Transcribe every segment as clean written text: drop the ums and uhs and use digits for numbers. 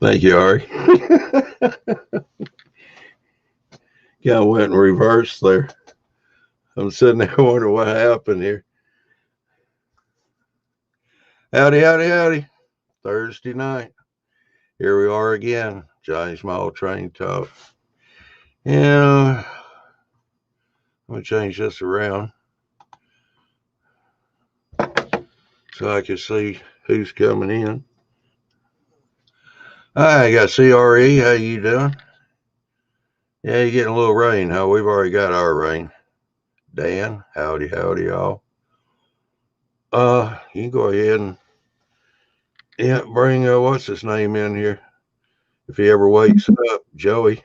Thank you, Ari. Yeah, I went in reverse there. I'm sitting there wondering what happened here. Howdy, howdy, howdy. Thursday night. Here we are again. Johnny Small Train Talk. Yeah, I'm going to change this around so I can see who's coming in. Hi, I got CRE. How you doing? Yeah, you're getting a little rain, huh? We've already got our rain. Dan, howdy, howdy, y'all. You can go ahead and bring what's his name in here if he ever wakes up, Joey.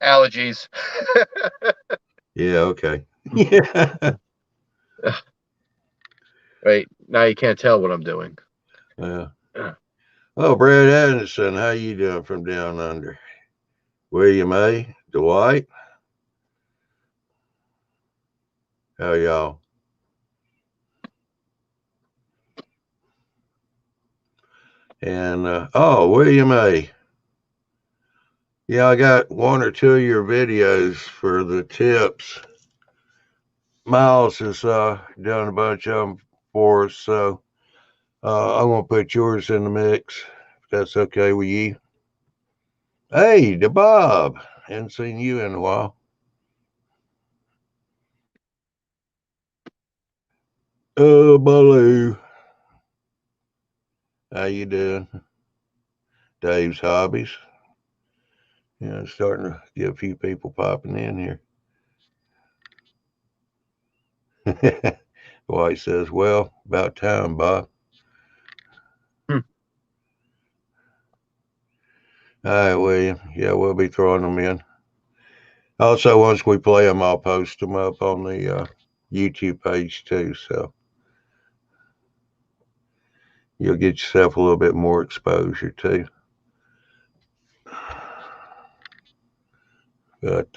Allergies. Yeah, okay. Yeah. Wait, now you can't tell what I'm doing. Yeah. Oh, Brad Anderson, how you doing from down under? William A. Dwight, how y'all? And William A. Yeah, I got one or two of your videos for the tips. Miles has done a bunch of them for us, so I'm gonna put yours in the mix if that's okay with you. Hey, the Bob, hadn't seen you in a while. Oh, Baloo, how you doing? Dave's Hobbies. Yeah, starting to get a few people popping in here. White says, well, about time, Bob. All right, William. Yeah, we'll be throwing them in. Also, once we play them, I'll post them up on the YouTube page too. So you'll get yourself a little bit more exposure too. But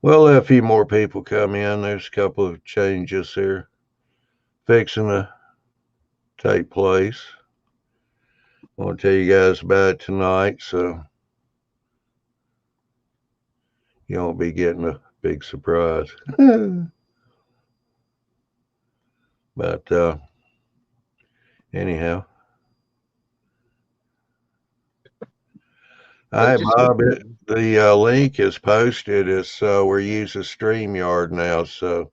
we'll let a few more people come in. There's a couple of changes here fixing to take place. I want to tell you guys about it tonight, so you won't be getting a big surprise. But anyhow. All right, Bob. The link is posted. It's we're using StreamYard now, so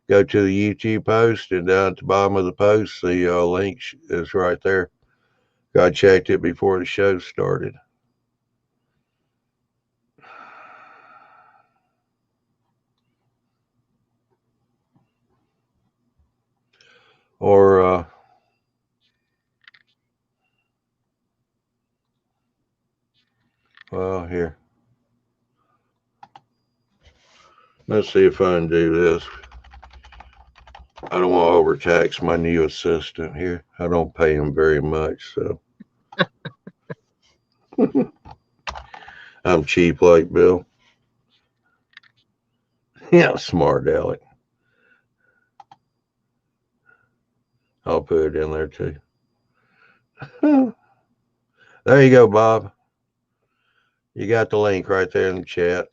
go to the YouTube post, and down at the bottom of the post, the link is right there. I checked it before the show started. Or well, here. Let's see if I can do this. I don't want to overtax my new assistant here. I don't pay him very much, so I'm cheap like Bill. Yeah, smart Alec. I'll put it in there too. There you go, Bob. You got the link right there in the chat.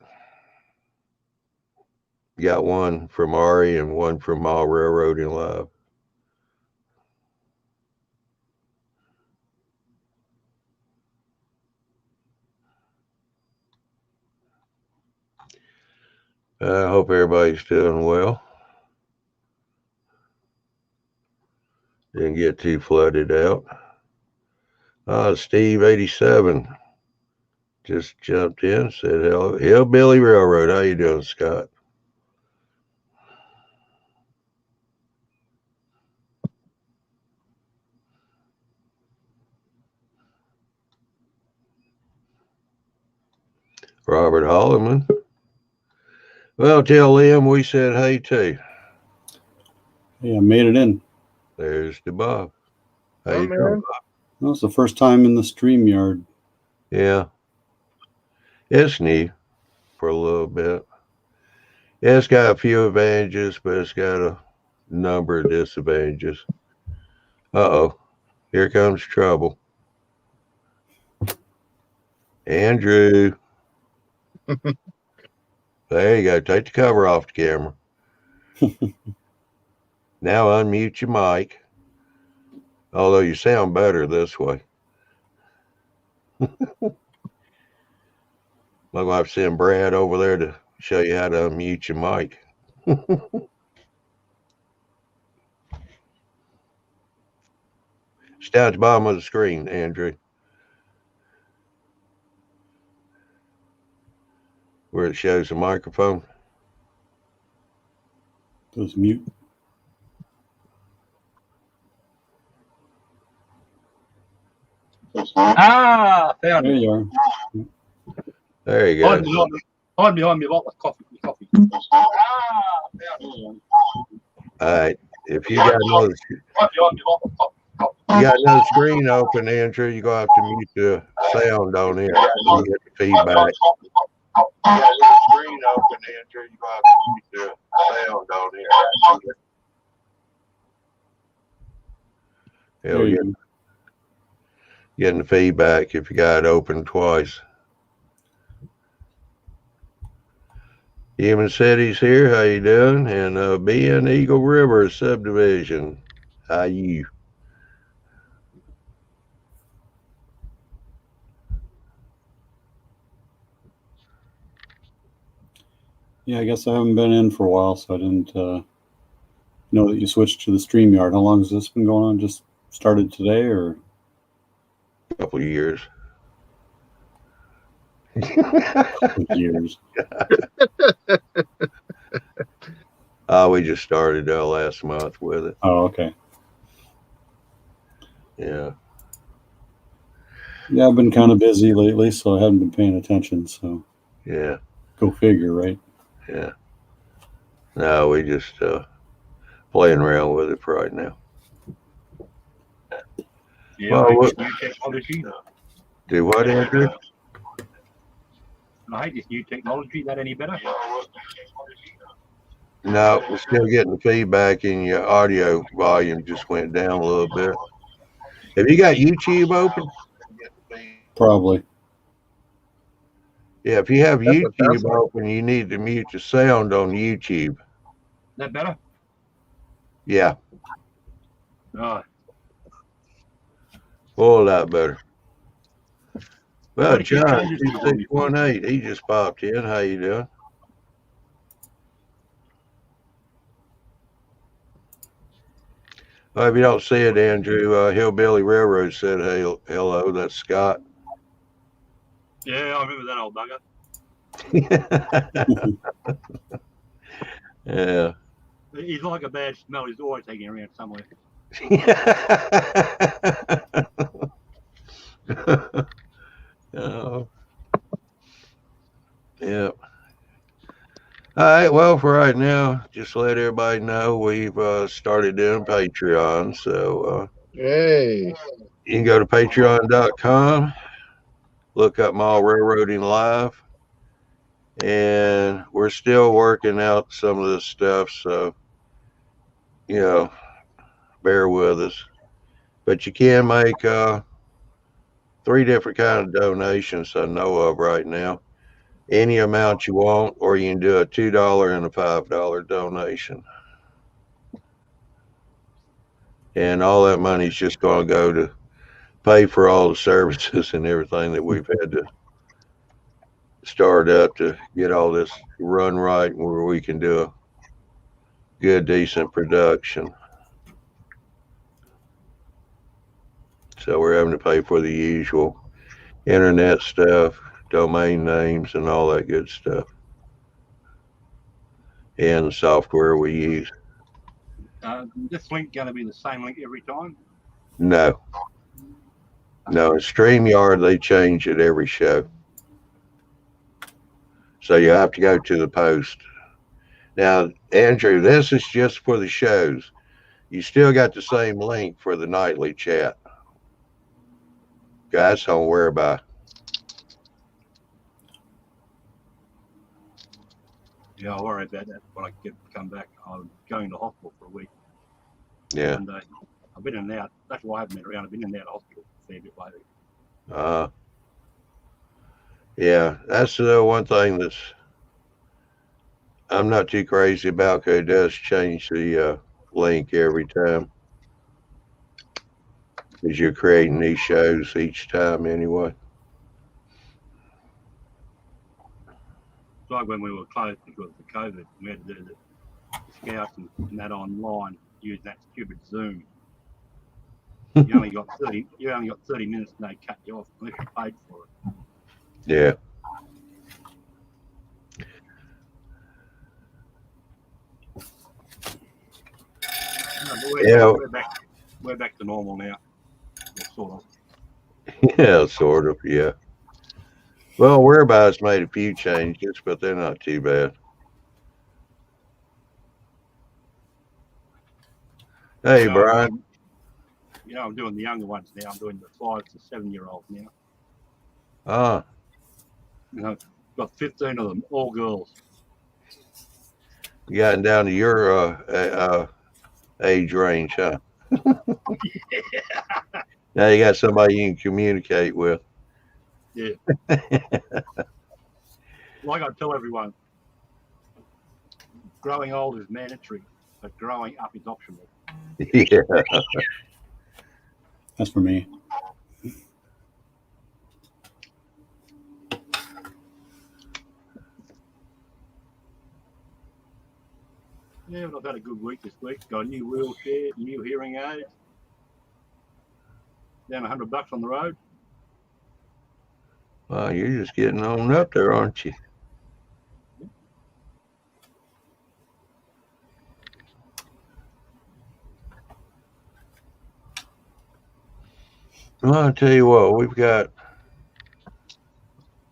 You got one from Ari and one from Mile Railroading Live. I hope everybody's doing well. Didn't get too flooded out. Steve 87 just jumped in, said hello. Hillbilly Railroad. How you doing, Scott? Robert Holloman. Well, tell Liam we said hey too. Yeah, I made it in. There's the Bob. How you doing, Bob? Well, it's the first time in the StreamYard. Yeah. It's new for a little bit. Yeah, it's got a few advantages, but it's got a number of disadvantages. Uh-oh. Here comes trouble. Andrew. There you go. Take the cover off the camera. Now unmute your mic. Although you sound better this way. I'm going to have to send Brad over there to show you how to unmute your mic. It's down at the bottom of the screen, Andrew. Where it shows the microphone. Goes mute. Found There it. you are. There you go. Hide behind me, bottle of coffee. All right. If you got another screen open, Andrew, you're going to have to mute the sound on here. You get the feedback. Screen open, Andrew, you're going to have to mute the sound on here. There you go. Getting the feedback if you got it open twice. Human City's here. How you doing? And being Eagle River subdivision. How you? Yeah, I guess I haven't been in for a while, so I didn't know that you switched to the StreamYard. How long has this been going on? Just started today, or? A couple of years. Years. We just started last month with it. Oh, okay. Yeah. Yeah, I've been kind of busy lately, so I haven't been paying attention. So Yeah. go figure, right? Yeah. No, we just playing around with it for right now. Yeah, Well, I hate what- this new technology. Do what, Andrew? I hate this new technology. That any better? No, we're still getting the feedback, and your audio volume just went down a little bit. Have you got YouTube open? Probably. Yeah, if you have That's what YouTube sounds like. open, you need to mute the sound on YouTube. That better? Yeah, No. whole lot better. Well, What did you John, change it to? 2618, he just popped in. How you doing? Well, if you don't see it, Andrew, Hillbilly Railroad said, hey, hello, that's Scott. Yeah, I remember that old bugger. Yeah. He's like a bad smell. He's always hanging around somewhere. Oh. Yeah. All right. Well, for right now, just let everybody know we've started doing Patreon. So Yay. you can go to patreon.com, look up Mall Railroading Live, and we're still working out some of this stuff. So, bear with us. But you can make 3 different kind of donations I know of right now. Any amount you want, or you can do a $2 and a $5 donation. And all that money is just going to go to pay for all the services and everything that we've had to start up to get all this run right, where we can do a good, decent production. So we're having to pay for the usual internet stuff, domain names, and all that good stuff, and the software we use. This link going to be the same link every time? No, in StreamYard, they change it every show. So you have to go to the post. Now, Andrew, this is just for the shows. You still got the same link for the nightly chat. Guys, don't worry about it. Yeah, I'll worry about that when I come back. I'm going to hospital for a week. Yeah. Monday. I've been in and out. That's why I haven't been around. I've been in and out of hospital a fair bit lately. Yeah, that's the one thing that's I'm not too crazy about, 'cause it does change the link every time, because you're creating these shows each time anyway. It's like when we were closed because of COVID, we had to do the scouts and that online using that stupid Zoom. You only got 30 minutes and they cut you off unless you paid for it. Yeah. No, but Yeah. we're back to normal now. Sort of. Yeah, sort of. Yeah. Well, whereabouts made a few changes, but they're not too bad. Hey, Brian. I'm doing the younger ones now. I'm doing the 5 to 7-year-olds now. Got 15 of them, all girls. You gotten down to your age range, huh? Yeah. Now you got somebody you can communicate with. Yeah. Like I tell everyone, growing old is mandatory, but growing up is optional. Yeah. That's for me. Yeah, but I've had a good week this week. Got a new wheelchair, new hearing aids. Down $100 on the road. Well, you're just getting on up there, aren't you? Well, I'll tell you what,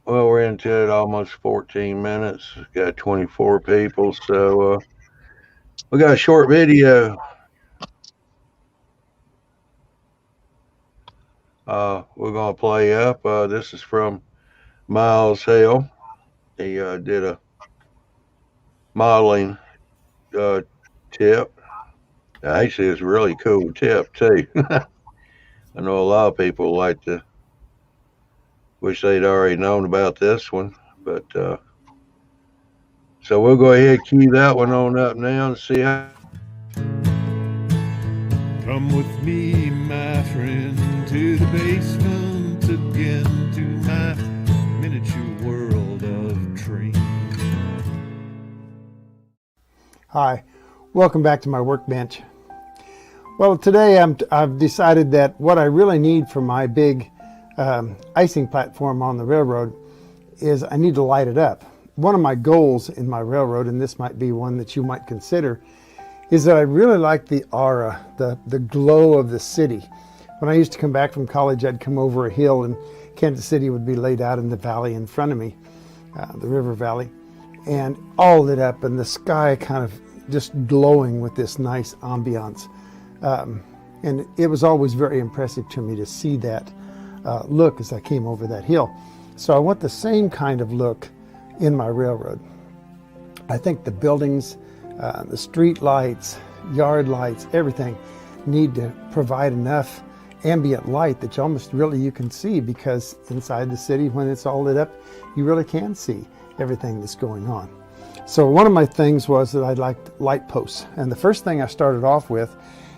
we're into it almost 14 minutes. Got 24 people, so we got a short video. We're going to play up. This is from Miles Hale. He did a modeling tip. Actually, it's a really cool tip, too. I know a lot of people like to wish they'd already known about this one, but so we'll go ahead and cue that one on up now and see how. Come with me, my friend, to the basement again, to my miniature world of dreams. Hi, welcome back to my workbench. Well, today I've decided that what I really need for my big icing platform on the railroad is I need to light it up. One of my goals in my railroad, and this might be one that you might consider, is that I really like the aura, the glow of the city. When I used to come back from college, I'd come over a hill and Kansas City would be laid out in the valley in front of me, the river valley, and all lit up and the sky kind of just glowing with this nice ambiance. And it was always very impressive to me to see that look as I came over that hill. So I want the same kind of look in my railroad. I think the buildings, the street lights, yard lights, everything need to provide enough ambient light that you can see, because inside the city, when it's all lit up, you really can see everything that's going on. So one of my things was that I liked light posts. And the first thing I started off with,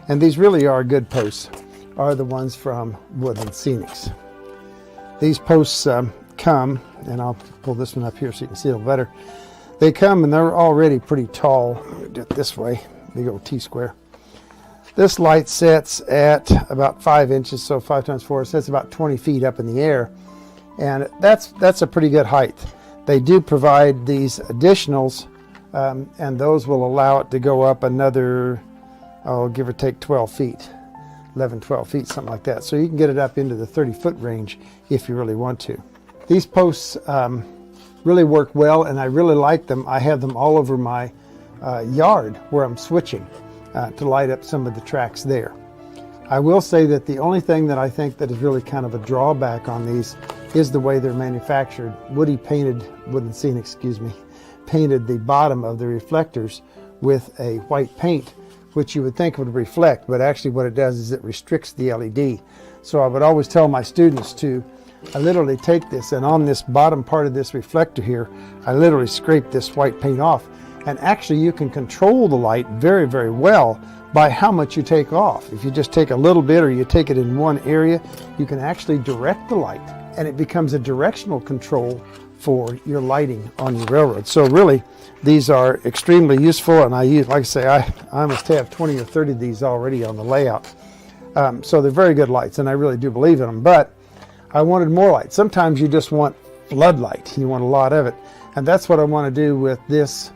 and these really are good posts, are the ones from Woodland Scenics. These posts come, and I'll pull this one up here so you can see it a little better. They come and they're already pretty tall. Do it this way, big old T-square. This light sets at about 5 inches, so 5 times 4 sets about 20 feet up in the air. And that's a pretty good height. They do provide these additionals, and those will allow it to go up another, give or take 12 feet, 11, 12 feet, something like that. So you can get it up into the 30-foot range if you really want to. These posts really work well, and I really like them. I have them all over my yard where I'm switching to light up some of the tracks there. I will say that the only thing that I think that is really kind of a drawback on these is the way they're manufactured. Woodland Scenic, painted the bottom of the reflectors with a white paint, which you would think would reflect, but actually what it does is it restricts the LED. So I would always tell my students to, I literally take this, and on this bottom part of this reflector here, I literally scrape this white paint off. And actually you can control the light very, very well by how much you take off. If you just take a little bit or you take it in one area, you can actually direct the light, and it becomes a directional control for your lighting on your railroad. So really, these are extremely useful, and I use, like I say, I must have 20 or 30 of these already on the layout. So they're very good lights, and I really do believe in them, but I wanted more light. Sometimes you just want floodlight, you want a lot of it, and that's what I want to do with this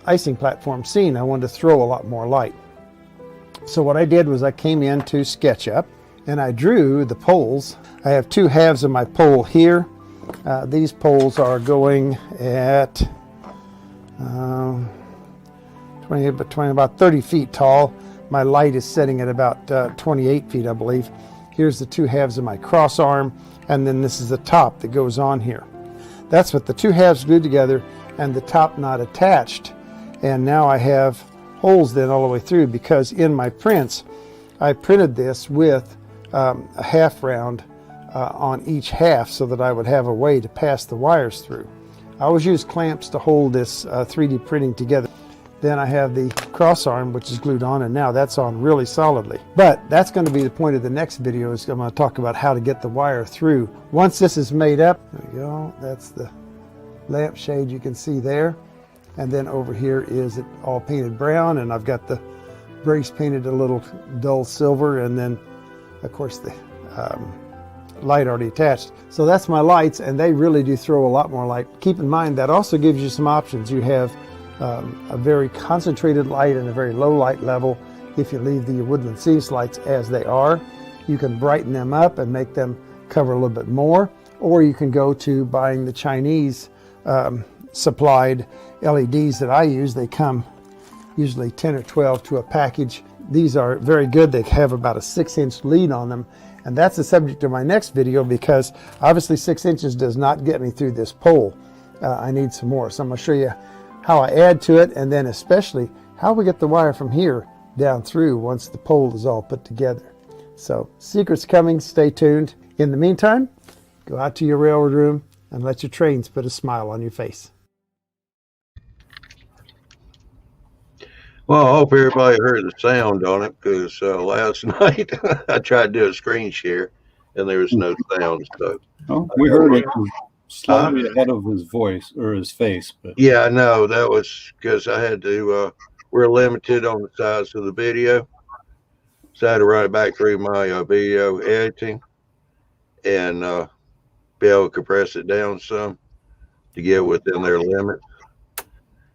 icing platform scene. I wanted to throw a lot more light. So what I did was I came into SketchUp and I drew the poles. I have two halves of my pole here. These poles are going at about 30 feet tall. My light is setting at about 28 feet, I believe. Here's the two halves of my cross arm, and then this is the top that goes on here. That's what the two halves glued together and the top not attached. And now I have holes then all the way through, because in my prints, I printed this with a half round on each half so that I would have a way to pass the wires through. I always use clamps to hold this 3D printing together. Then I have the cross arm, which is glued on, and now that's on really solidly. But that's going to be the point of the next video, is I'm going to talk about how to get the wire through. Once this is made up, there we go, that's the lampshade you can see there. And then over here is it all painted brown, and I've got the brace painted a little dull silver, and then of course the light already attached. So that's my lights, and they really do throw a lot more light. Keep in mind that also gives you some options. You have a very concentrated light and a very low light level. If you leave the Woodland Seas lights as they are, you can brighten them up and make them cover a little bit more, or you can go to buying the Chinese supplied LEDs that I use. They come usually 10 or 12 to a package. These are very good. They have about a 6-inch lead on them, and that's the subject of my next video, because obviously 6 inches does not get me through this pole. I need some more, so I'm going to show you how I add to it, and then especially how we get the wire from here down through once the pole is all put together. So secrets coming, stay tuned. In the meantime, go out to your railroad room and let your trains put a smile on your face. Well, I hope everybody heard the sound on it, because last night I tried to do a screen share and there was no sound. So Oh, we heard it slightly ahead of his voice or his face, but yeah, I know that was because I had to. We're limited on the size of the video, so I had to run it back through my video editing and be able to compress it down some to get within their limits.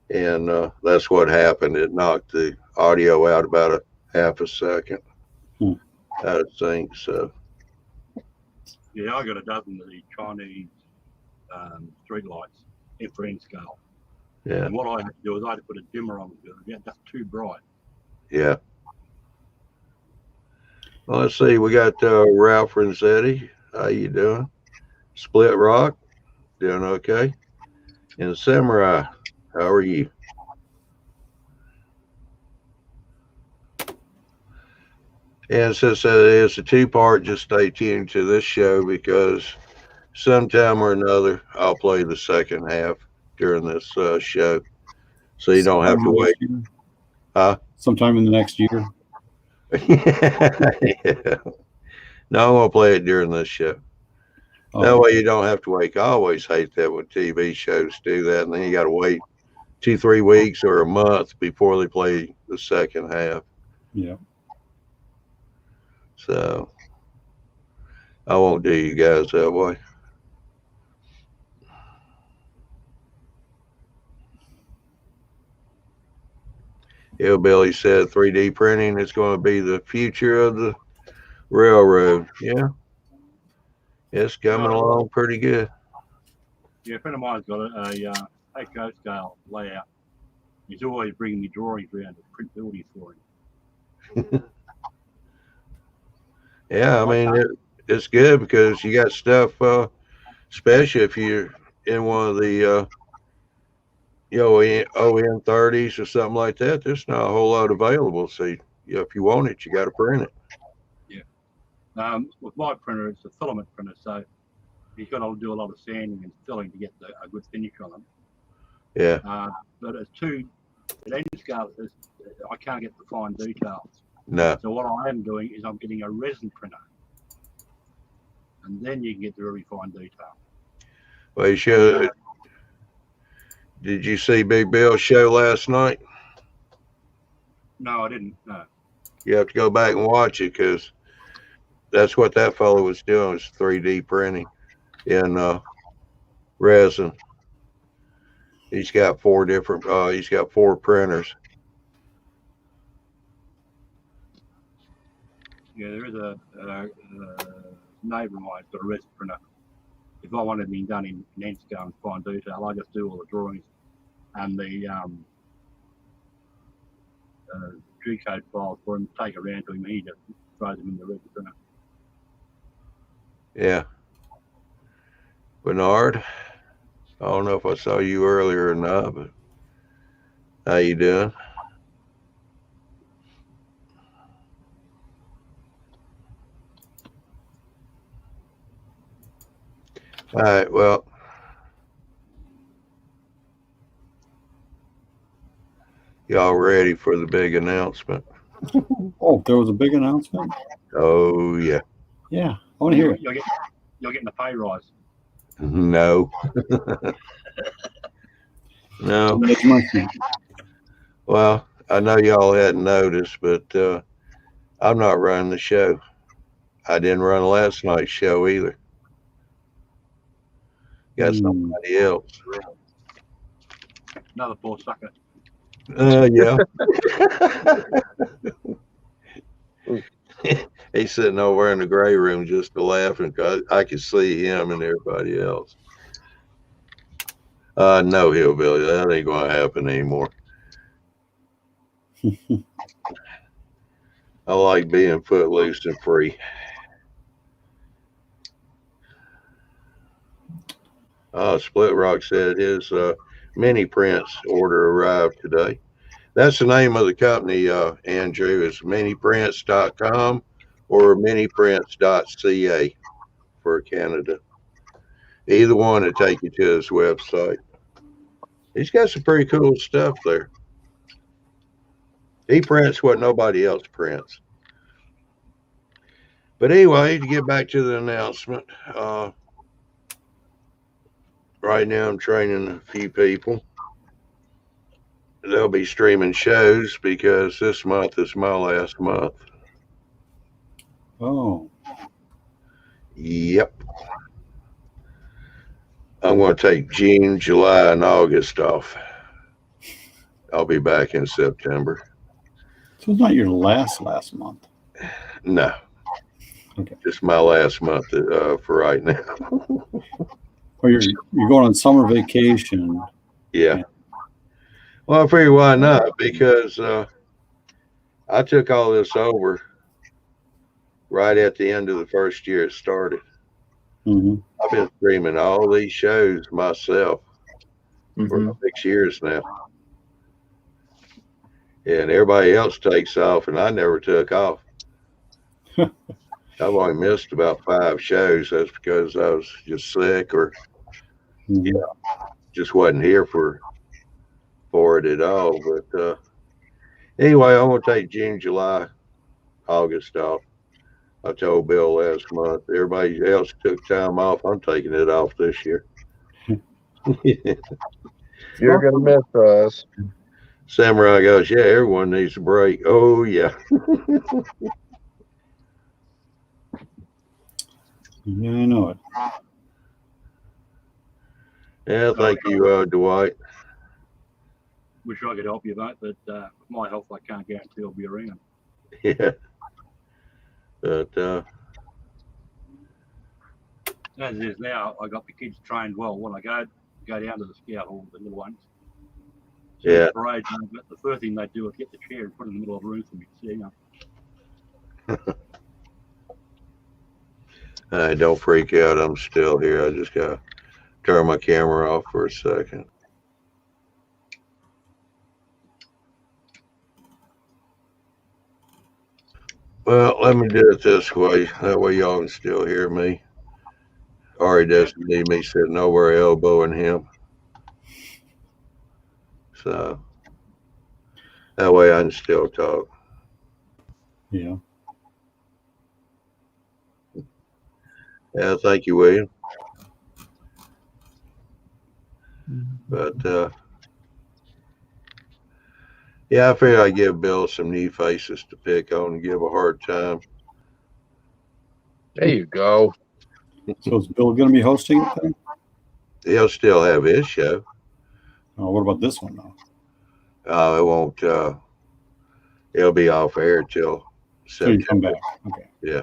And that's what happened. It knocked the audio out about a half a second out of sync. So Yeah, I got a dozen of the Chinese street lights in frame scale. yeah, And what I had to do is I had to put a dimmer on them because they're just too bright. yeah. Well, let's see. We got Ralph Renzetti. How you doing? Split Rock, doing okay. And Samurai, how are you? And since it is a two-part, just stay tuned to this show, because sometime or another I'll play the second half during this show, so you don't have to wait. sometime in the next year. Yeah. No, I'm gonna play it during this show. That way you don't have to wait. I always hate that when TV shows do that, and then you got to wait 2-3 weeks or a month before they play the second half. Yeah. So I won't do you guys that way. Hillbilly said 3D printing is going to be the future of the railroad. Yeah. It's coming along pretty good. Yeah, a friend of mine's got a HO scale layout. He's always bringing me drawings around to print buildings for him. Yeah, I mean, it's good because you got stuff, especially if you're in one of the ON 30s or something like that, there's not a whole lot available. So if you want it, you got to print it. With my printer, it's a filament printer, so you've got to do a lot of sanding and filling to get a good finish on them. Yeah. But at any scale, I can't get the fine detail. No. So what I am doing is I'm getting a resin printer, and then you can get the really fine detail. Well, you should. Did you see Big Bill's show last night? No, I didn't. No. You have to go back and watch it because that's what that fellow was doing, was 3D printing in resin. He's got four printers. Yeah, there is a neighbour of mine's got a resin printer. If I wanted it done in end scale and fine detail, I just do all the drawings and the G-code files for him, take around to him, he just throws them in the resin printer. Yeah. Bernard, I don't know if I saw you earlier or not, but how you doing? All right, well, y'all ready for the big announcement? Oh, there was a big announcement? Oh, yeah. Yeah, I want to hear it. You're getting a pay rise. No. No. That's my thing. Well, I know y'all hadn't noticed, but I'm not running the show. I didn't run last night's show either. Got somebody else. Another poor sucker. Yeah. He's sitting over in the gray room just laughing because I could see him and everybody else. No, Hillbilly, that ain't going to happen anymore. I like being footloose and free. Split Rock said his mini prints order arrived today. That's the name of the company, Andrew, is miniprints.com or miniprints.ca for Canada. Either one will take you to his website. He's got some pretty cool stuff there. He prints what nobody else prints. But anyway, to get back to the announcement, right now I'm training a few people. They'll be streaming shows because this month is my last month. Oh. Yep. I'm going to take June, July, and August off. I'll be back in September. So it's not your last month? No. Okay. Just my last month for right now. Or you're going on summer vacation. Yeah. Well, I figure why not? Because I took all this over right at the end of the first year it started. Mm-hmm. I've been streaming all these shows myself for 6 years now. And everybody else takes off, and I never took off. I've only missed about 5 shows. That's because I was just sick or just wasn't here for it at all. But anyway, I'm going to take June, July, August off. I told Bill last month. Everybody else took time off. I'm taking it off this year. You're going to miss us. Samurai goes, yeah, everyone needs a break. Oh, yeah. Yeah, I know it. Yeah, thank you, Dwight. Wish I could help you, mate, but with my health, I can't guarantee I'll be around. Yeah. But as it is now, I got the kids trained well. When I go down to the scout hall, the little ones. So yeah. Parade, the first thing they do is get the chair and put it in the middle of the room for me to see. Don't freak out. I'm still here. I just got to turn my camera off for a second. Well, let me do it this way. That way y'all can still hear me. Ari doesn't need me sitting over elbowing him. So that way I can still talk. Yeah. Yeah, thank you, William. But yeah, I figured I'd give Bill some new faces to pick on and give a hard time. There you go. So is Bill going to be hosting it then? He'll still have his show. Oh, what about this one though? It won't. It'll be off air till So you come September. back. Okay. Yeah.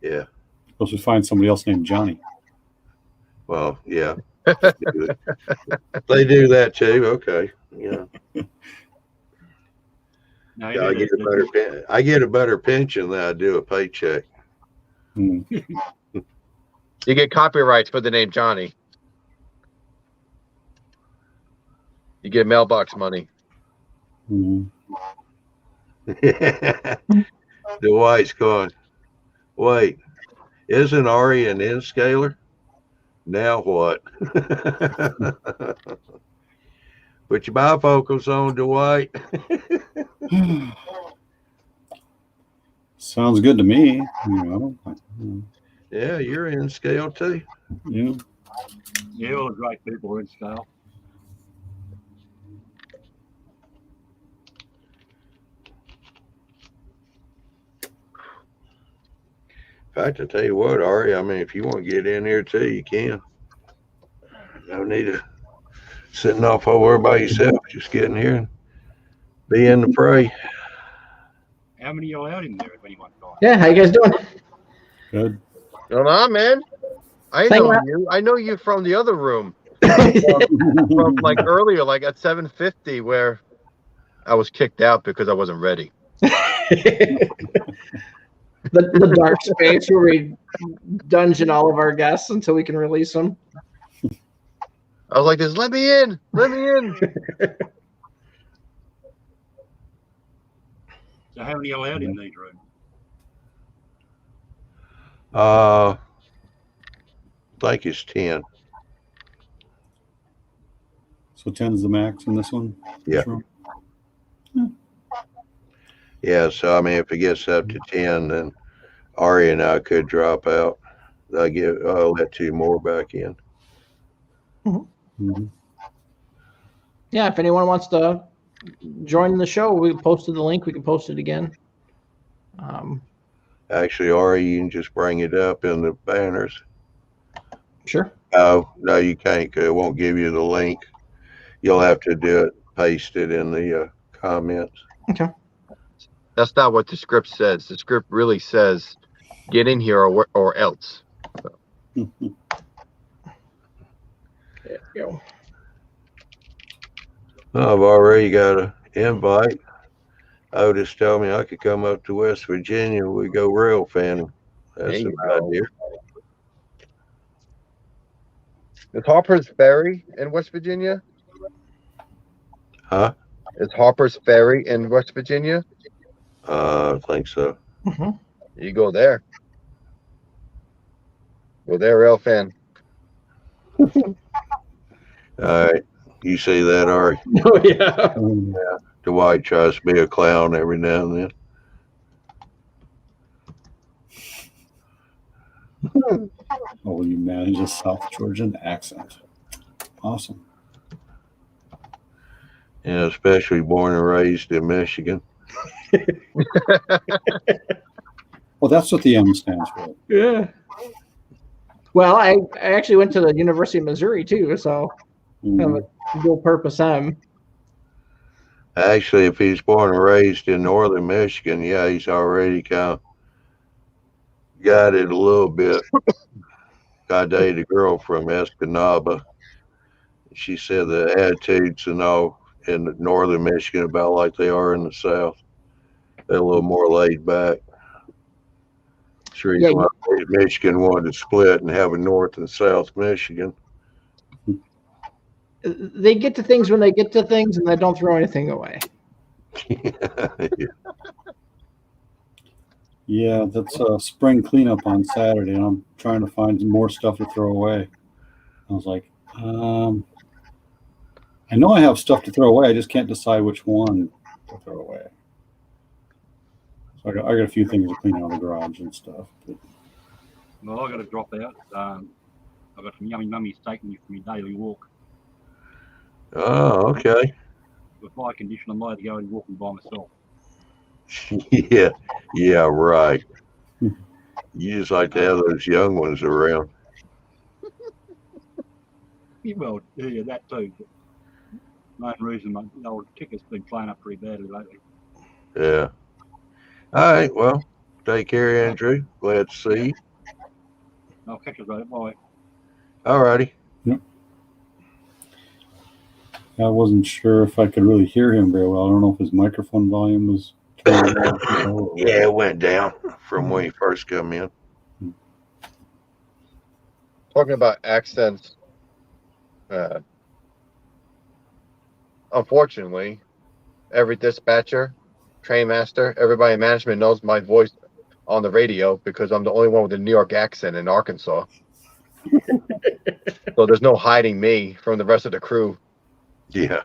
Yeah. Supposed to find somebody else named Johnny. Well, yeah. They do that too. Okay. Yeah. No, Yeah, I get a better pension than I do a paycheck. Hmm. You get copyrights for the name Johnny. You get mailbox money. Hmm. Dwight's going, wait, isn't Ari an N-scaler? Now what? Put your bifocals on, Dwight. Sounds good to me. Yeah, you're in scale too. Yeah. Yeah, all the great people are in scale. In fact, I tell you what, Ari, I mean, if you want to get in here too, you can. No need of sitting off over by yourself. Just get in here and be in the fray. How many are out in there at any one time? Yeah, how you guys doing? Good. Going on, man? I Thank know you. you. I know you from the other room. From like earlier, like at 7:50, where I was kicked out because I wasn't ready. the dark space where we dungeon all of our guests until we can release them. I was like, "This, let me in, let me in." So how many are out in these rooms? I think it's 10. So 10 is the max in this one? Yeah. Sure. Yeah, so I mean, if it gets up to 10, then Ari and I could drop out. I'll let 2 more back in. Mhm. Yeah, if anyone wants to join the show, we posted the link. We can post it again. Actually, Ari, you can just bring it up in the banners. Sure. No, you can't. 'Cause it won't give you the link. You'll have to do it, paste it in the comments. Okay. That's not what the script says. The script really says, "Get in here or else." There you go. I've already got an invite. Otis told me I could come up to West Virginia. We go rail fanning. That's There an you go. idea. Is Harper's Ferry in West Virginia? Huh? Is Harper's Ferry in West Virginia? I think so. Mm-hmm. You go there. Go there, rail fan. All right. You see that, Ari? Oh yeah. Dwight tries to be a clown every now and then. Oh, you manage a South Georgian accent. Awesome. Yeah, especially born and raised in Michigan. Well, that's what the M stands for. Yeah. Well, I actually went to the University of Missouri too, so kind of a dual purpose M. Actually, if he's born and raised in northern Michigan, yeah, he's already kind of got it a little bit. I dated a girl from Escanaba. She said the attitudes and all in northern Michigan about like they are in the south. They're a little more laid back. That's the reason why Michigan wanted to split and have a north and south Michigan. They get to things when they get to things, and they don't throw anything away. Yeah. Yeah, that's spring cleanup on Saturday, and I'm trying to find more stuff to throw away. I was like, I know I have stuff to throw away. I just can't decide which one to throw away. So I got a few things to clean out of the garage and stuff. But Well, I got to drop out. I've got some yummy mummies taking me for my daily walk. Oh, okay. With my condition, I'm allowed to go and walking by myself. Yeah, right. You just like to have those young ones around. Well, yeah, that too. But main reason my old ticker's been playing up pretty badly lately. Yeah. All right. Well, take care, Andrew. Glad to see you. I'll catch you later. Bye. All righty. I wasn't sure if I could really hear him very well. I don't know if his microphone volume was turned off. Yeah, it went down from when you first come in. Talking about accents, unfortunately, every dispatcher, train master, everybody in management knows my voice on the radio because I'm the only one with a New York accent in Arkansas. So there's no hiding me from the rest of the crew. Yeah.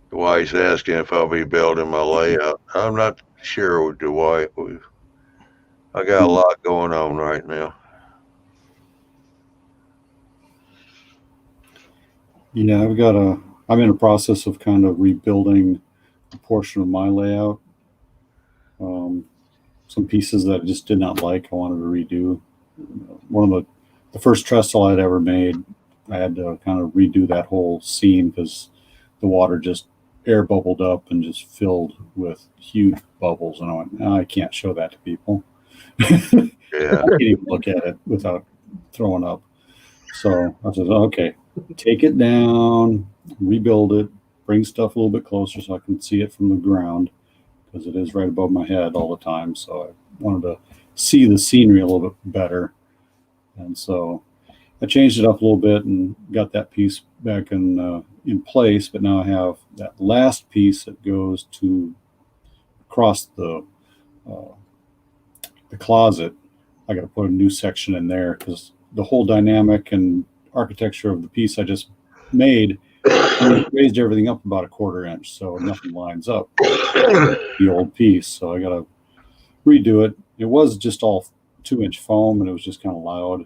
Dwight's asking if I'll be building my layout. I'm not sure, Dwight. I got a lot going on right now. Yeah, I'm in a process of kind of rebuilding a portion of my layout. Some pieces that I just did not like, I wanted to redo. One of the first trestle I'd ever made, I had to kind of redo that whole scene because the water just air bubbled up and just filled with huge bubbles. And I went, I can't show that to people. Yeah. I can't even look at it without throwing up. So I said, okay, take it down, rebuild it, bring stuff a little bit closer so I can see it from the ground because it is right above my head all the time. So I wanted to see the scenery a little bit better. And so I changed it up a little bit and got that piece back in place. But now I have that last piece that goes to across the closet. I got to put a new section in there because the whole dynamic and architecture of the piece I just made raised everything up about a 1/4 inch, so nothing lines up the old piece. So I got to redo it. It was just all 2-inch foam, and it was just kind of loud.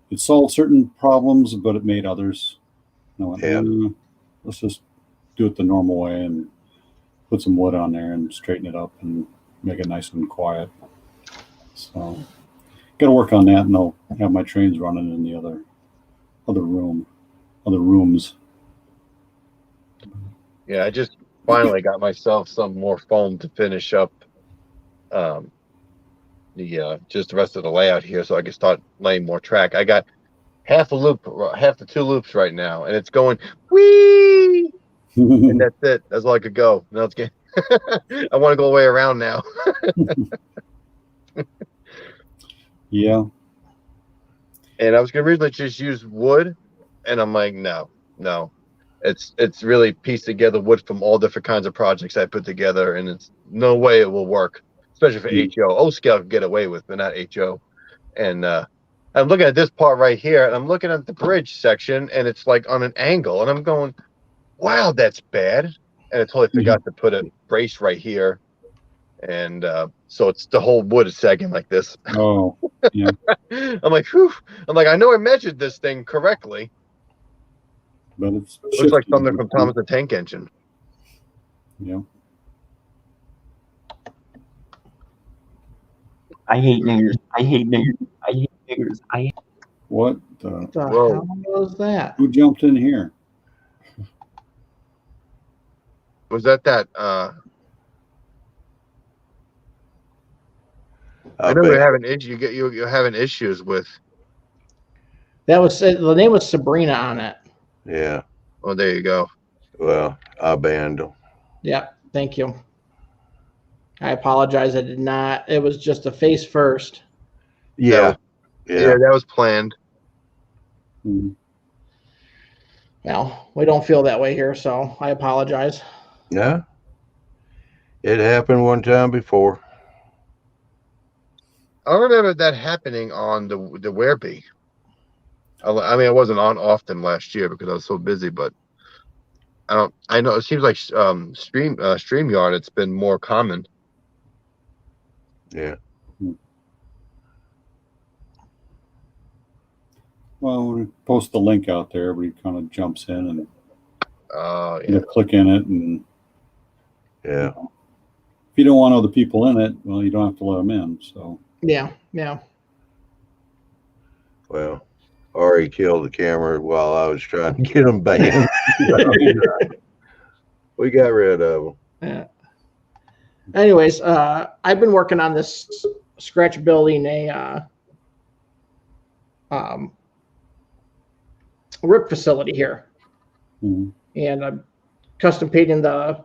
It solved certain problems, but it made others. And I went, let's just do it the normal way and put some wood on there and straighten it up and make it nice and quiet. So got to work on that, and I'll have my trains running in the other rooms. Yeah, I just finally got myself some more foam to finish up just the rest of the layout here, so I can start laying more track. I got half the 2 loops right now, and it's going whee, and that's it. That's all I could go. Now it's getting. I want to go way around now. Yeah. And I was gonna originally just use wood, and I'm like, no. It's really pieced together wood from all different kinds of projects I put together, and it's no way it will work, especially for HO. O-scale can get away with, but not HO. And I'm looking at this part right here, and I'm looking at the bridge section, and it's like on an angle, and I'm going, wow, that's bad. And I totally forgot to put a brace right here. And so it's the whole wood is sagging like this. Oh, yeah. I'm like, whew. I'm like, I know I measured this thing correctly. But it looks like something from Thomas the Tank Engine. Yeah. I hate niggers. I hate niggers. I hate niggers. What the hell was that? Who jumped in here? Was that I know you're having you're having issues with. That was the name was Sabrina on it. Yeah. Oh, there you go. Well, I banned them. Yeah, thank you. I apologize. I did not. It was just a face first. Yeah. Yeah, that was planned. Mhm. Well, we don't feel that way here, so I apologize. Yeah. It happened one time before. I remember that happening on the Werribee. I mean, I wasn't on often last year because I was so busy, but I know it seems like StreamYard. It's been more common. Yeah. Well, when we post the link out there, everybody kind of jumps in and Yeah. click in it. And Yeah. if you don't want other people in it, well, you don't have to let them in. So Yeah. Well, Ari killed the camera while I was trying to get them banned. We got rid of them. Yeah. Anyways, I've been working on this scratch building a RIP facility here, and I'm custom painting the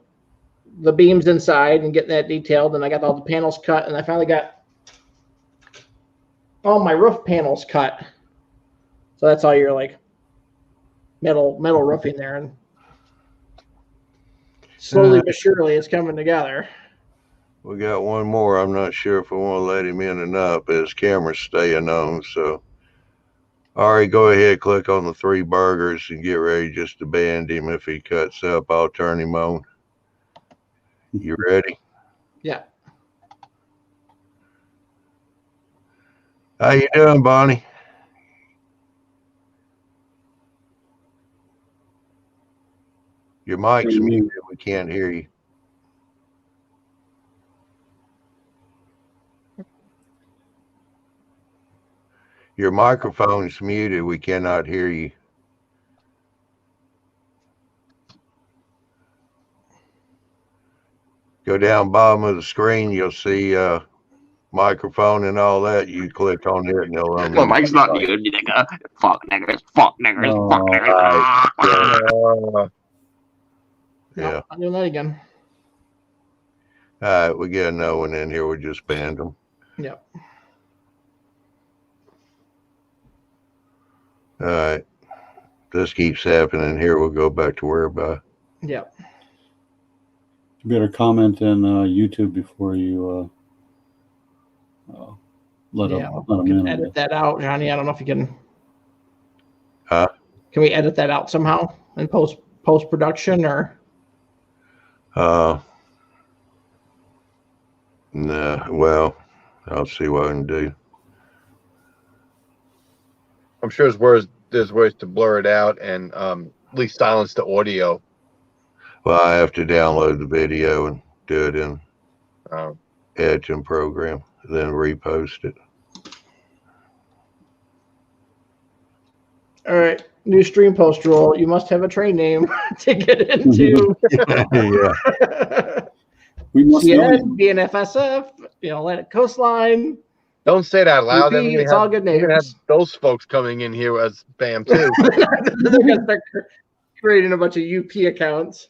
beams inside and getting that detailed, and I got all the panels cut, and I finally got all my roof panels cut. So that's all your like metal roofing there, and slowly but surely it's coming together. We got one more. I'm not sure if I want to let him in or not, but his camera's staying on. So, Ari, go ahead, click on the 3 burgers and get ready just to band him. If he cuts up, I'll turn him on. You ready? Yeah. How you doing, Bonnie? Your mic's muted. We can't hear you. Your microphone's muted. We cannot hear you. Go down bottom of the screen. You'll see microphone and all that. You click on it and it'll unmute. My mic's not muted, nigga. Fuck niggers. Fuck niggers. Fuck niggers. Yeah. I'm doing that again. All right, we get another one in here. We just banned them. Yep. All right. This keeps happening here. We'll go back to whereby. Yep. you better comment in YouTube before you let them in. Edit that out, Johnny. I don't know if you can. Huh? Can we edit that out somehow in post production or? Nah. Well, I'll see what I can do. I'm sure there's ways to blur it out and at least silence the audio. Well, I have to download the video and do it in editing program, then repost it. All right, new stream post rule. You must have a train name to get into. Yeah. We must CN, BNFSF, Atlantic Coastline. Don't say that loud. UP, it's all good names. We're gonna have those folks coming in here as spam too. They're gonna start creating a bunch of UP accounts.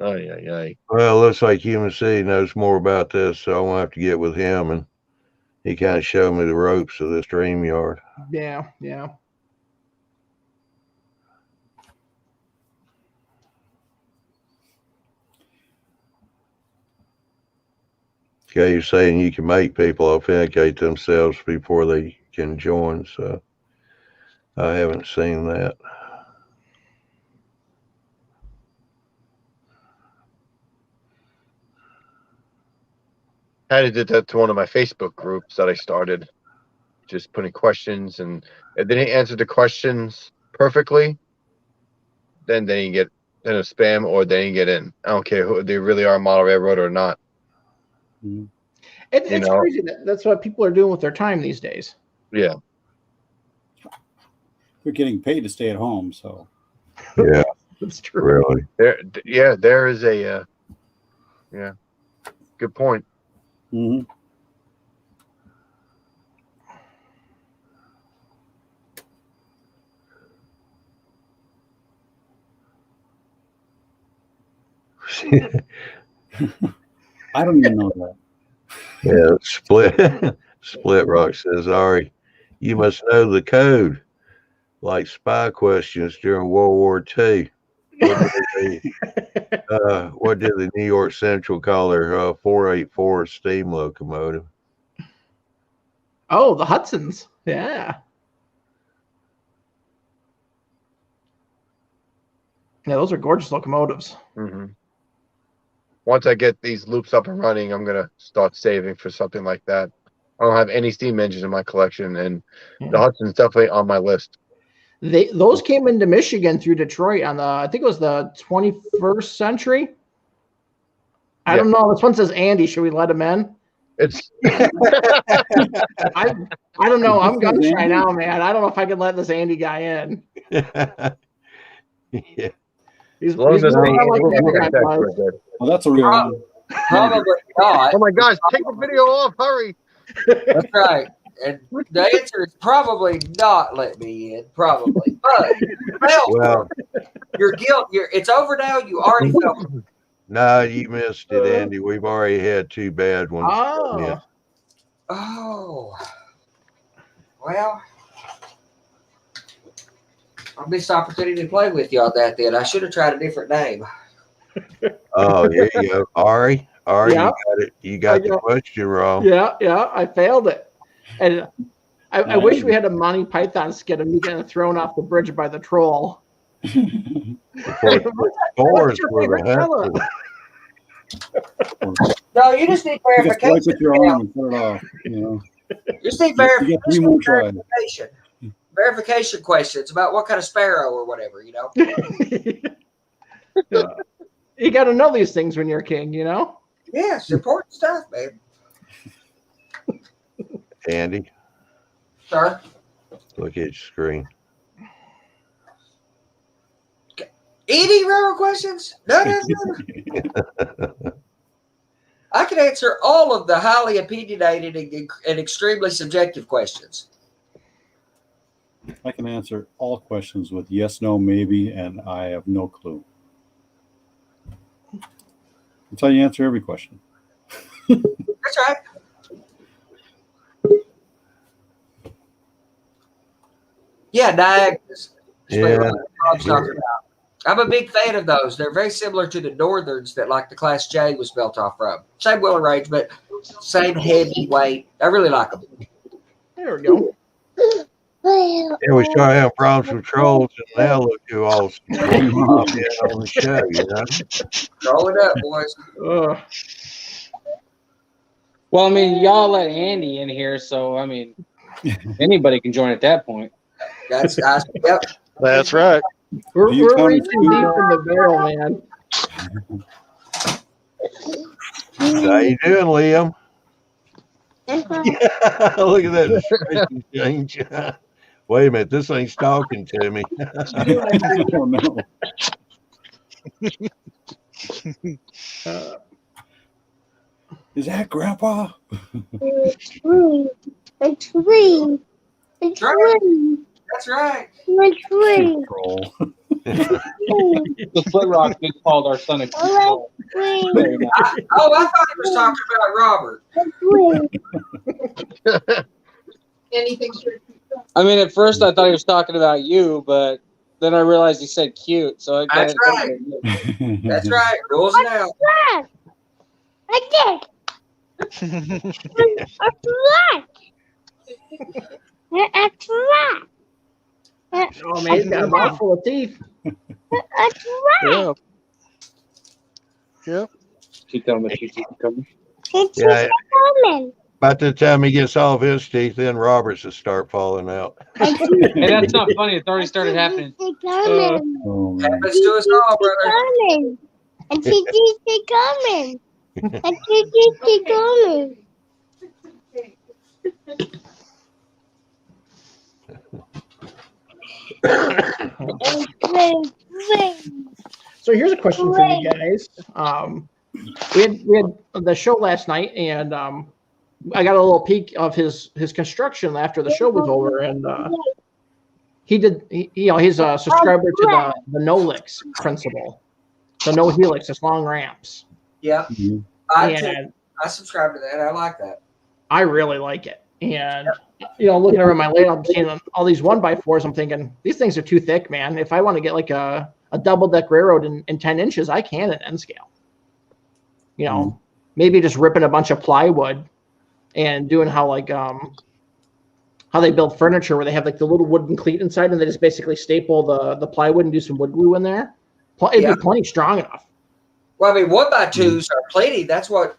Oh yeah. Well, it looks like Human City knows more about this, so I'm gonna have to get with him, and he kind of showed me the ropes of this StreamYard. Yeah. Okay, you're saying you can make people authenticate themselves before they can join, so I haven't seen that. I did that to one of my Facebook groups that I started, just putting questions, and if they didn't answer the questions perfectly, then they didn't get in a spam or they didn't get in. I don't care who they really are, model railroad or not. It's crazy. That's what people are doing with their time these days. Yeah. They're getting paid to stay at home, so. Yeah. That's true. Really? There is a good point. Mm-hmm. I don't even know that. Yeah, Split Rock says, Ari, You must know the code, like spy questions during World War II. What did the New York Central call their 484 steam locomotive? Oh, the Hudsons. Yeah. Yeah, those are gorgeous locomotives. Mm-hmm. Once I get these loops up and running, I'm gonna start saving for something like that. I don't have any steam engines in my collection, and the Hudson's definitely on my list. Those came into Michigan through Detroit on I think it was the 21st century. I don't know. This one says Andy. Should we let him in? It's I don't know. I'm gun shy now, man. I don't know if I can let this Andy guy in. Yeah. He's well, more like that guy was. Well, that's a real one. Probably not. Oh my gosh, take the video off, hurry. That's right. And the answer is probably not let me in, probably. But Well, your guilt, it's over now. You already felt it. no, you missed it, Andy. We've already had 2 bad ones. Oh. Yeah. Oh. Well, I missed the opportunity to play with you on that then. I should have tried a different name. Oh, here you go. Ari, Yeah. you got it. You got the question wrong. Yeah, I failed it. And I wish we had a Monty Python skit of me getting thrown off the bridge by the troll. What's your favorite color? No, you just need You just verification. wipe with your arm and cut it off. You know. You just need You get 3 more tries. verification. Verification questions about what kind of sparrow or whatever, you know. You got to know these things when you're king, you know? Yes, important stuff, man. Andy, Sir? look at your screen. Any railroad questions? No. I can answer all of the highly opinionated and extremely subjective questions. I can answer all questions with yes, no, maybe, and I have no clue. That's how you answer every question. That's right. Yeah, Niagara's. Yeah. I'm a big fan of those. They're very similar to the Northerns that like the Class J was built off from. Same wheel arrangement, same heavy weight. I really like them. There we go. Yeah, we started having problems with trolls, and now look who all on the show, you know? Roll it up, boys. Well, I mean, y'all let Andy in here, so I mean, anybody can join at that point. That's yep. That's right. We're reaching deep in the barrel, man. How you doing, Liam? Yeah, look at that expression change. Wait a minute, this ain't talking to me. Oh, no. Is that Grandpa? That's right. Troll. The Foot Rock is called our son of control. I thought he was talking about Robert. Anything? I mean, at first I thought he was talking about you, but then I realized he said cute. So I That's right. That's right. Rules it out. Oh, man, he's got a mouthful of teeth. Yeah. Yep. Keep telling the teeth coming. Yeah, by the time he gets all of his teeth in, Robert's will start falling out. Hey, that's not funny. It's already started happening. Oh, man. Happens to us all, brother. And she coming. And she coming. So here's a question for you guys. We had the show last night, and I got a little peek of his construction after the show was over, and he's a subscriber to the no licks principle, the no helix, it's long ramps. Yeah, And I subscribe to that. I like that. I really like it, and looking around my layout, I'm seeing all these 1x4s. I'm thinking these things are too thick, man. If I want to get like a double deck railroad in 10 inches, I can at N scale. Maybe just ripping a bunch of plywood and doing how they build furniture where they have like the little wooden cleat inside and they just basically staple the plywood and do some wood glue in there. It'd be plenty strong enough. Well, I mean, 1x2s are plenty. That's what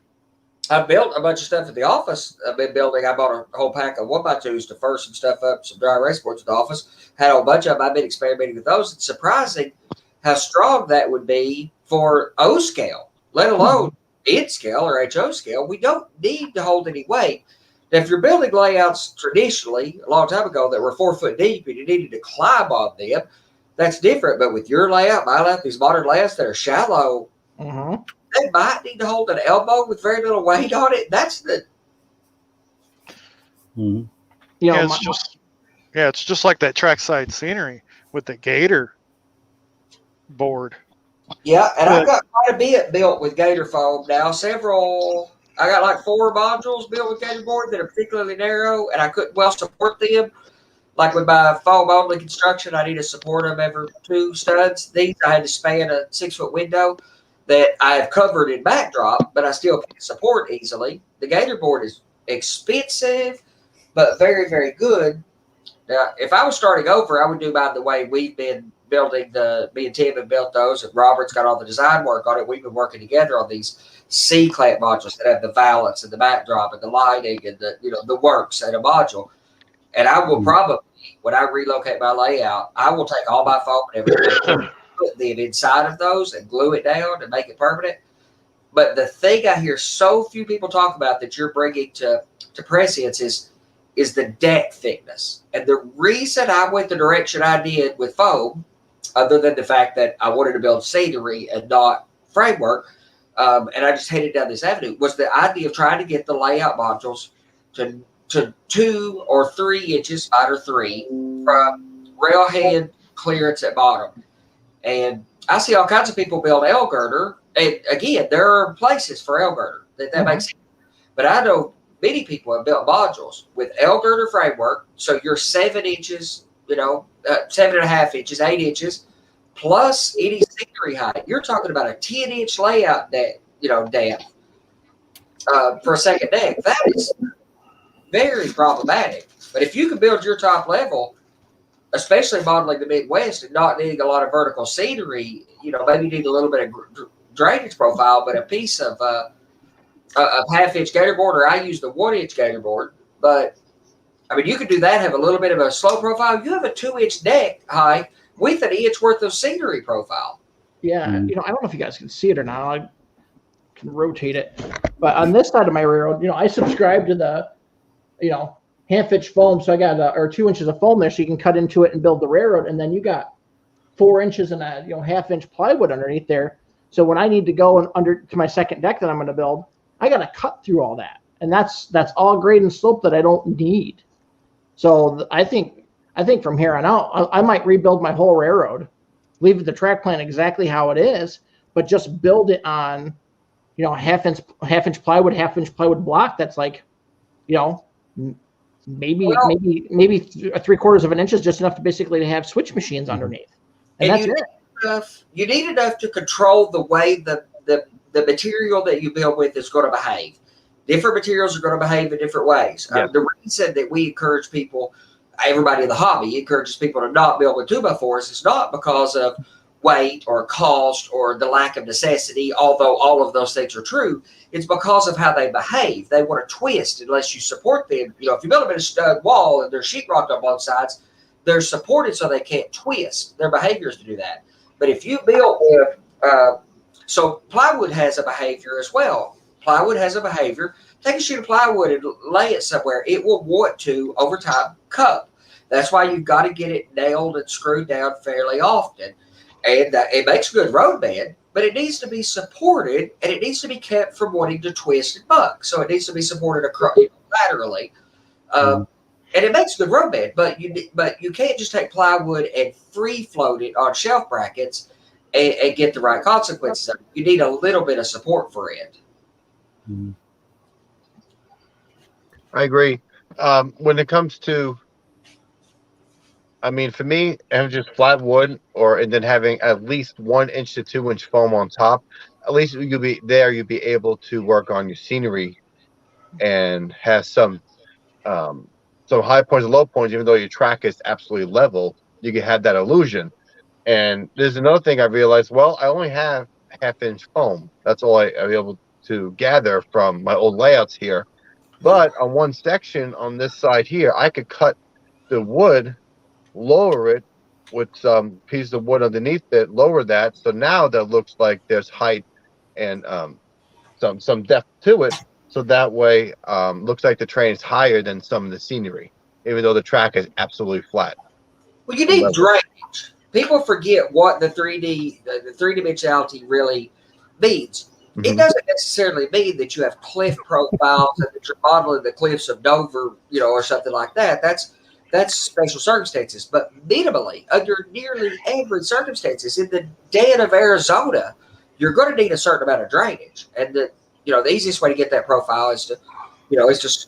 I built a bunch of stuff at the office. I've been building. I bought a whole pack of 1x2s to first some stuff up, some dry erase boards at the office. Had a whole bunch of them. I've been experimenting with those. It's surprising how strong that would be for O scale, let alone N scale or HO scale. We don't need to hold any weight. Now, if you're building layouts traditionally a long time ago that were 4 foot deep and you needed to climb on them, that's different. But with your layout, my layout, these modern layouts that are shallow, they might need to hold an elbow with very little weight on it. That's the. It's just like that trackside scenery with the gator board. Yeah, and I've got quite a bit built with gator foam now. I got like 4 modules built with gator board that are particularly narrow, and I couldn't well support them. Like with my foam only construction, I need to support them every 2 studs. These I had to span a 6 foot window that I have covered in backdrop, but I still can support easily. The gator board is expensive, but very, very good. Now, if I was starting over, I would do by the way we've been building me and Tim have built those, and Robert's got all the design work on it. We've been working together on these C-clamp modules that have the valance and the backdrop and the lighting and the works and a module. And I will probably, when I relocate my layout, I will take all my foam and everything, put them inside of those and glue it down and make it permanent. But the thing I hear so few people talk about that you're bringing to prescience is the deck thickness. And the reason I went the direction I did with foam, other than the fact that I wanted to build scenery and not framework, and I just headed down this avenue, was the idea of trying to get the layout modules to 2 or 3 inches, 5 or 3, from railhead clearance at bottom. And I see all kinds of people build L girder. And again, there are places for L girder that makes sense. But I know many people have built modules with L girder framework. So you're 7 inches, 7.5 inches, 8 inches, plus any scenery height. You're talking about a 10-inch layout depth for a second deck. That is very problematic. But if you can build your top level, especially modeling the Midwest and not needing a lot of vertical scenery, maybe need a little bit of drainage profile, but a piece of a half-inch gator board, or I use the 1-inch gator board. But I mean, you could do that, have a little bit of a slope profile. You have a 2-inch deck height with an inch worth of scenery profile. Yeah, I don't know if you guys can see it or not. I can rotate it. But on this side of my railroad, I subscribe to the, half-inch foam. So I got or 2 inches of foam there, so you can cut into it and build the railroad. And then you got 4 inches and a half-inch plywood underneath there. So when I need to go under to my second deck that I'm going to build, I got to cut through all that, and that's all grade and slope that I don't need. So I think from here on out, I might rebuild my whole railroad, leave the track plan exactly how it is, but just build it on, half-inch plywood, half-inch plywood block. That's like, maybe 3/4 of an inch is just enough to basically have switch machines underneath, and that's it. You need enough to control the way the material that you build with is going to behave. Different materials are going to behave in different ways. Yeah. The reason that we encourage people, everybody in the hobby encourages people to not build with 2x4s, is not because of weight or cost or the lack of necessity, although all of those things are true. It's because of how they behave. They want to twist unless you support them. If you build them in a stud wall and they're sheetrocked on both sides, they're supported so they can't twist. Their behavior is to do that. But if you build with, so plywood has a behavior as well. Plywood has a behavior. Take a sheet of plywood and lay it somewhere. It will want to, over time, cup. That's why you've got to get it nailed and screwed down fairly often. And it makes a good road bed, but it needs to be supported, and it needs to be kept from wanting to twist and buck. So it needs to be supported laterally. And it makes a good road bed, but you can't just take plywood and free float it on shelf brackets and get the right consequences. You need a little bit of support for it. I agree. When it comes to, I mean, for me, having just flat wood, and then having at least 1 inch to 2 inch foam on top, at least you'll be able to work on your scenery and have some high points and low points. Even though your track is absolutely level, you can have that illusion. And there's another thing I realized. Well, I only have half-inch foam. That's all I'm able to gather from my old layouts here. But on one section on this side here, I could cut the wood, lower it with some pieces of wood underneath it, lower that. So now that looks like there's height and some depth to it. So that way, looks like the train is higher than some of the scenery, even though the track is absolutely flat. Well, you need drainage. People forget what the 3 dimensionality really means. It doesn't necessarily mean that you have cliff profiles and that you're modeling the cliffs of Dover, or something like that. That's special circumstances. But minimally, under nearly every circumstances, in the dead of Arizona, you're going to need a certain amount of drainage. And the easiest way to get that profile is to,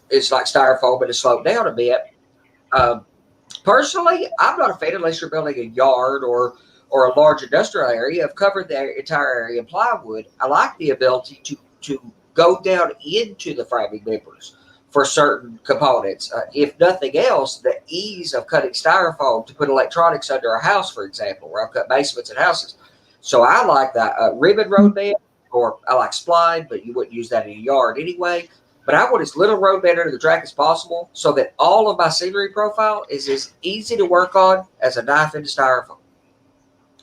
it's like styrofoam, but it's sloped down a bit. Personally, I'm not a fan unless you're building a yard or a large industrial area. I've covered the entire area in plywood. I like the ability to go down into the framing members for certain components. If nothing else, the ease of cutting styrofoam to put electronics under a house, for example, where I've cut basements and houses. So I like that ribbon road bed, or I like spline, but you wouldn't use that in a yard anyway. But I want as little road bed under the track as possible so that all of my scenery profile is as easy to work on as a knife into styrofoam.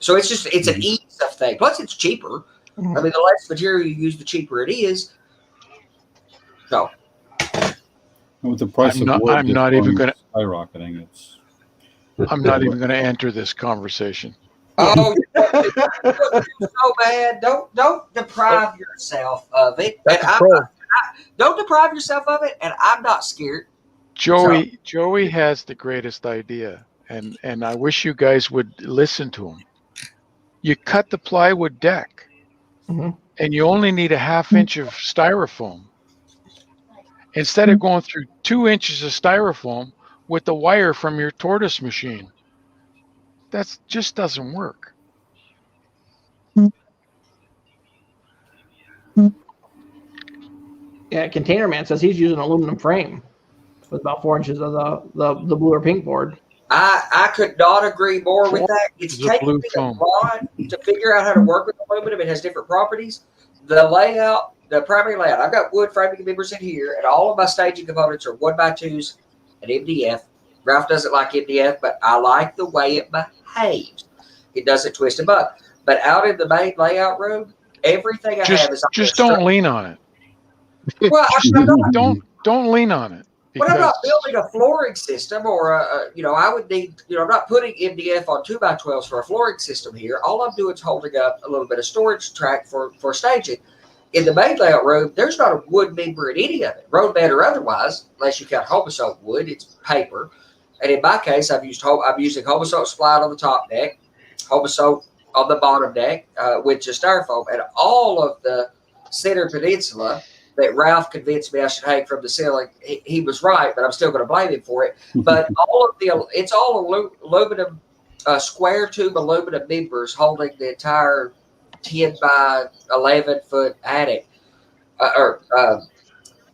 So it's an ease of thing. Plus, it's cheaper. I mean, the less material you use, the cheaper it is. So, with the price of wood, I'm not even going to skyrocketing. I'm not even going to enter this conversation. Oh, so bad! Don't deprive yourself of it. Don't deprive yourself of it, and I'm not scared. Joey has the greatest idea, and I wish you guys would listen to him. You cut the plywood deck, and you only need a 1/2 inch of styrofoam. Instead of going through 2 inches of styrofoam with the wire from your tortoise machine. That just doesn't work. Yeah, Container Man says he's using an aluminum frame with about 4 inches of the blue or pink board. I could not agree more with that. It's taking me a lot to figure out how to work with aluminum. It has different properties. The layout, the primary layout, I've got wood framing members in here, and all of my staging components are 1x2s and MDF. Ralph doesn't like MDF, but I like the way it behaves. It doesn't twist and buck. But out in the main layout room, everything I have is just don't lean on it. Well, don't lean on it. When I'm not building a flooring system, or I would need, I'm not putting MDF on 2x12s for a flooring system here. All I'm doing is holding up a little bit of storage track for staging. In the main layout room, there's not a wood member in any of it, road bed or otherwise, unless you count Homosoap wood. It's paper, and in my case, I'm using Homosoap spline on the top deck, Homosoap on the bottom deck with just styrofoam, and all of the center peninsula that Ralph convinced me I should hang from the ceiling. He was right, but I'm still going to blame him for it. But it's all aluminum, square tube aluminum members holding the entire 10 by 11 foot attic,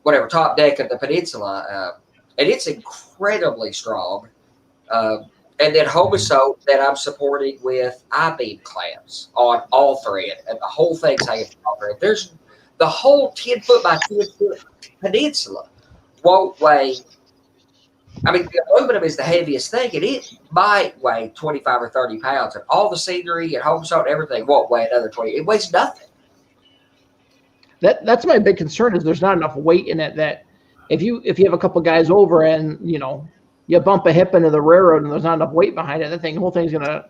whatever, top deck of the peninsula. And it's incredibly strong. And then Homosoap that I'm supporting with I-beam clamps on all thread, and the whole thing's hanging from all thread. There's the whole 10 foot by 10 foot peninsula won't weigh. I mean, the aluminum is the heaviest thing, and it might weigh 25 or 30 pounds. And all the scenery and Homosoap and everything won't weigh another 20. It weighs nothing. That's my big concern, is there's not enough weight in it that if you have a couple guys over and you bump a hip into the railroad and there's not enough weight behind it, the whole thing's gonna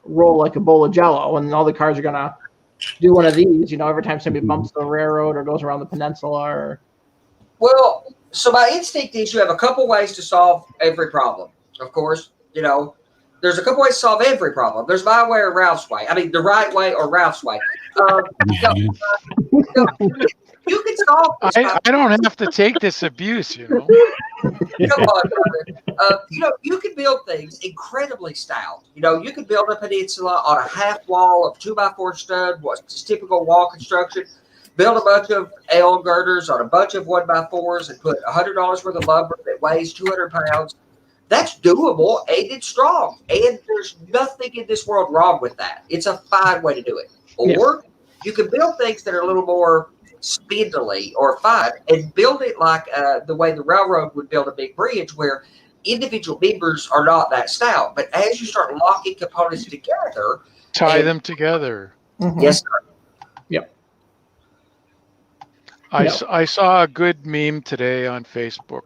roll like a bowl of Jello, and all the cars are gonna do one of these, every time somebody bumps the railroad or goes around the peninsula. Well, so my instinct is you have a couple ways to solve every problem. Of course, the There's a couple ways to solve every problem. There's my way or Ralph's way. I mean, the right way or Ralph's way. You can solve this. I don't have to take this abuse, you know. Come on, brother. You can build things incredibly stout. You can build a peninsula on a half wall of 2x4 stud, what's typical wall construction. Build a bunch of L girders on a bunch of 1x4s and put $100 worth of lumber that weighs 200 pounds. That's doable and it's strong. And there's nothing in this world wrong with that. It's a fine way to do it. Or you can build things that are a little more spindly or fine and build it like the way the railroad would build a big bridge where individual members are not that stout. But as you start locking components together, tie them together. Yes, sir. Yep. I saw a good meme today on Facebook.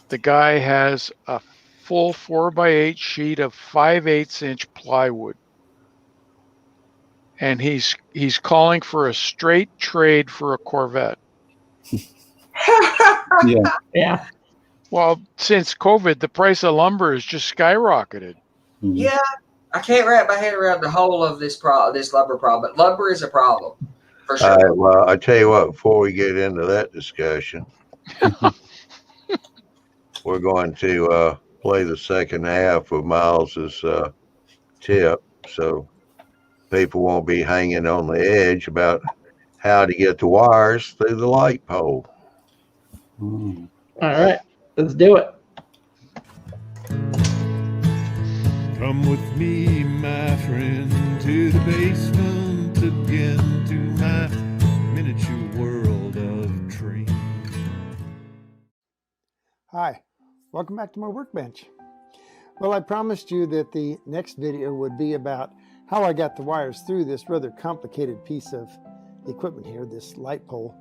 The guy has a full 4x8 sheet of 5/8 inch plywood. And he's calling for a straight trade for a Corvette. Yeah. Well, since COVID, the price of lumber has just skyrocketed. Yeah, I can't wrap my head around the whole of this lumber problem, but lumber is a problem for sure. All right, well, I tell you what, before we get into that discussion, we're going to play the second half of Miles's tip, so people won't be hanging on the edge about how to get the wires through the light pole. All right, let's do it. Come with me, my friend, to the basement again, to my miniature world of dreams. Hi, welcome back to my workbench. Well, I promised you that the next video would be about how I got the wires through this rather complicated piece of equipment here, this light pole,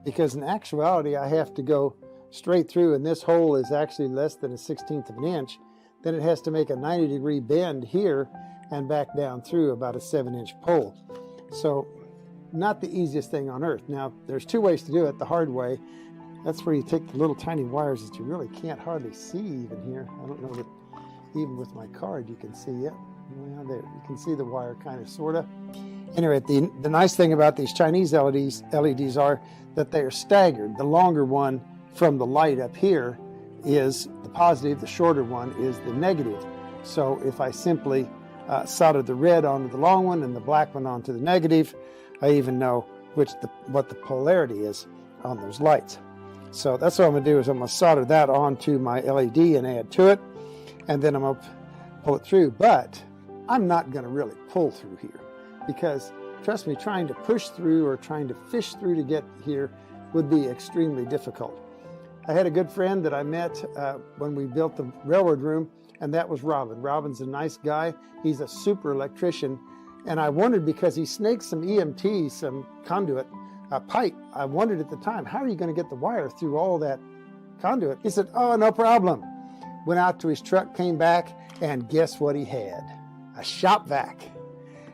because in actuality I have to go straight through, and this hole is actually less than a 1/16 of an inch. Then it has to make a 90-degree bend here and back down through about a 7-inch pole. So not the easiest thing on earth. Now there's two ways to do it. The hard way, that's where you take the little tiny wires that you really can't hardly see even here. I don't know that even with my card you can see it. Yeah, there, you can see the wire kind of, sort of. Anyway, the nice thing about these Chinese LEDs are that they are staggered. The longer one from the light up here is the positive, the shorter one is the negative. So if I simply solder the red onto the long one and the black one onto the negative, I even know what the polarity is on those lights. So that's what I'm going to do, is I'm going to solder that onto my LED and add to it, and then I'm going to pull it through. But I'm not going to really pull through here, because trust me, trying to push through or trying to fish through to get here would be extremely difficult. I had a good friend that I met when we built the railroad room, and that was Robin. Robin's a nice guy. He's a super electrician. And I wondered, because he snaked some EMT, some conduit pipe, I wondered at the time, how are you going to get the wire through all that conduit? He said, oh, no problem. Went out to his truck, came back, and guess what he had? A shop vac.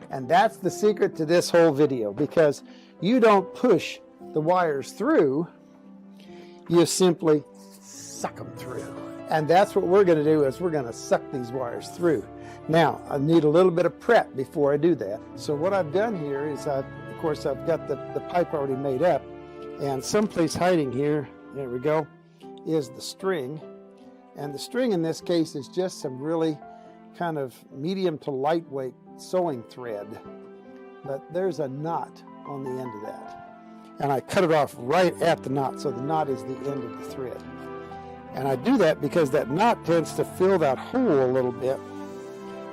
And that's the secret to this whole video, because you don't push the wires through, you simply suck them through. And that's what we're going to do, is we're going to suck these wires through. Now, I need a little bit of prep before I do that. So what I've done here is, of course, I've got the pipe already made up, and someplace hiding here, there we go, is the string. And the string in this case is just some really kind of medium to lightweight sewing thread. But there's a knot on the end of that. And I cut it off right at the knot, so the knot is the end of the thread. And I do that because that knot tends to fill that hole a little bit,